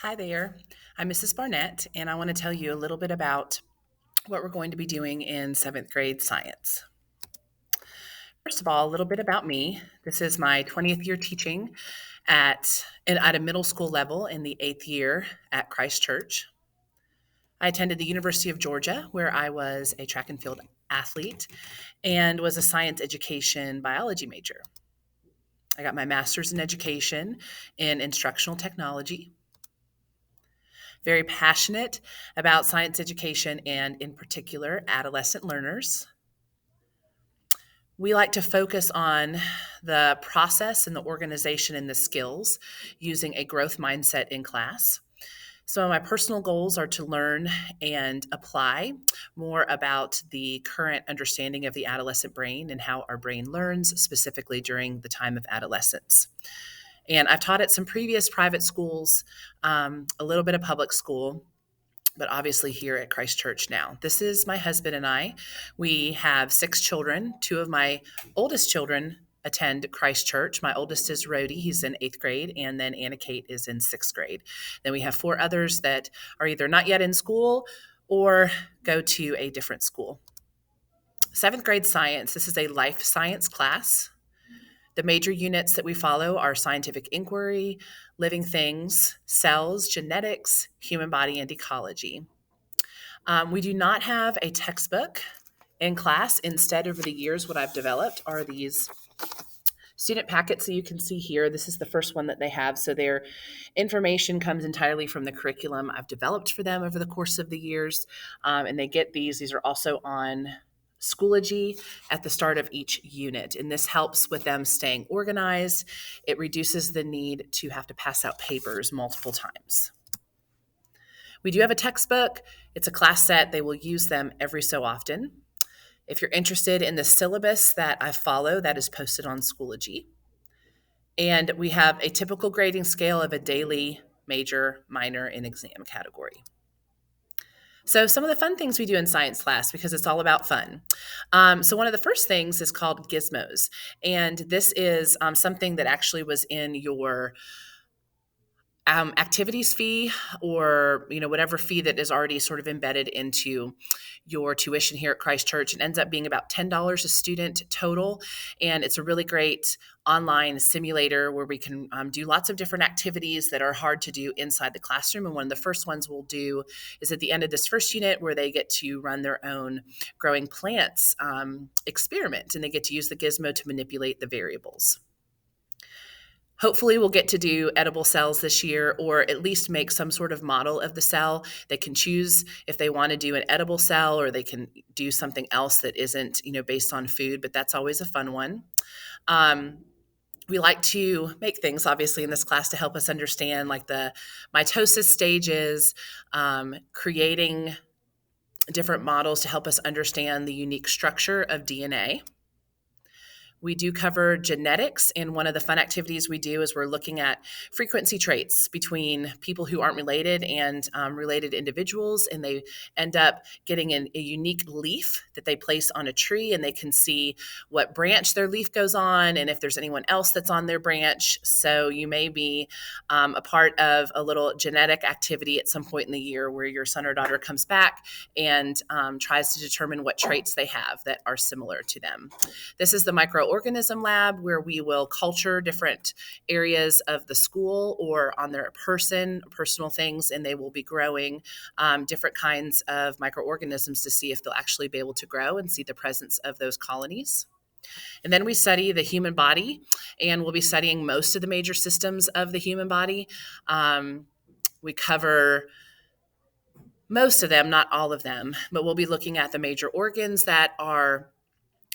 Hi there. I'm Mrs. Barnett, and I want to tell you a little bit about what we're going to be doing in seventh grade science. First of all, a little bit about me. This is my 20th year teaching at a middle school level in the 8th year at Christ Church. I attended the University of Georgia, where I was a track and field athlete and was a science education biology major. I got my master's in education in instructional technology. Very passionate about science education and, in particular, adolescent learners. We like to focus on the process and the organization and the skills using a growth mindset in class. So, my personal goals are to learn and apply more about the current understanding of the adolescent brain and how our brain learns, specifically during the time of adolescence. And I've taught at some previous private schools, a little bit of public school, but obviously here at Christ Church now. This is my husband and I. We have 6 children. 2 of my oldest children attend Christ Church. My oldest is Rhodey, he's in 8th grade, and then Anna Kate is in 6th grade. Then we have 4 others that are either not yet in school or go to a different school. 7th grade science, this is a life science class. The major units that we follow are scientific inquiry, living things, cells, genetics, human body, and ecology. We do not have a textbook in class. Instead, over the years, what I've developed are these student packets that you can see here. This is the first one that they have. So their information comes entirely from the curriculum I've developed for them over the course of the years. And they get these. These are also on Schoology at the start of each unit. And this helps with them staying organized. It reduces the need to have to pass out papers multiple times. We do have a textbook. It's a class set. They will use them every so often. If you're interested in the syllabus that I follow, that is posted on Schoology. And we have a typical grading scale of a daily, major, minor, and exam category. So some of the fun things we do in science class, because it's all about fun. So one of the first things is called gizmos. And this is something that actually was in your activities fee, or whatever fee that is already sort of embedded into your tuition here at Christ Church. It ends up being about $10 a student total, and it's a really great online simulator where we can do lots of different activities that are hard to do inside the classroom. And one of the first ones we'll do is at the end of this first unit, where they get to run their own growing plants experiment, and they get to use the gizmo to manipulate the variables. Hopefully, we'll get to do edible cells this year, or at least make some sort of model of the cell. They can choose if they want to do an edible cell, or they can do something else that isn't, based on food, but that's always a fun one. We like to make things, obviously, in this class to help us understand, like the mitosis stages, creating different models to help us understand the unique structure of DNA. We do cover genetics, and one of the fun activities we do is we're looking at frequency traits between people who aren't related and related individuals, and they end up getting a unique leaf that they place on a tree, and they can see what branch their leaf goes on and if there's anyone else that's on their branch. So you may be a part of a little genetic activity at some point in the year where your son or daughter comes back and tries to determine what traits they have that are similar to them. This is the microorganism lab, where we will culture different areas of the school or on their personal things, and they will be growing different kinds of microorganisms to see if they'll actually be able to grow and see the presence of those colonies. And then we study the human body, and we'll be studying most of the major systems of the human body. We cover most of them, not all of them, but we'll be looking at the major organs that are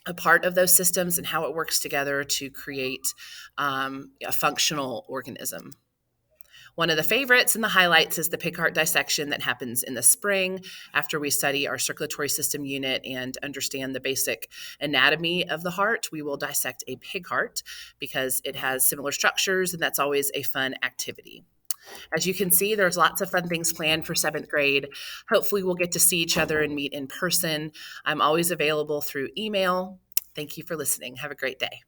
a part of those systems and how it works together to create a functional organism. One of the favorites and the highlights is the pig heart dissection that happens in the spring after we study our circulatory system unit and understand the basic anatomy of the heart. We will dissect a pig heart because it has similar structures, and that's always a fun activity. As you can see, there's lots of fun things planned for 7th grade. Hopefully, we'll get to see each other and meet in person. I'm always available through email. Thank you for listening. Have a great day.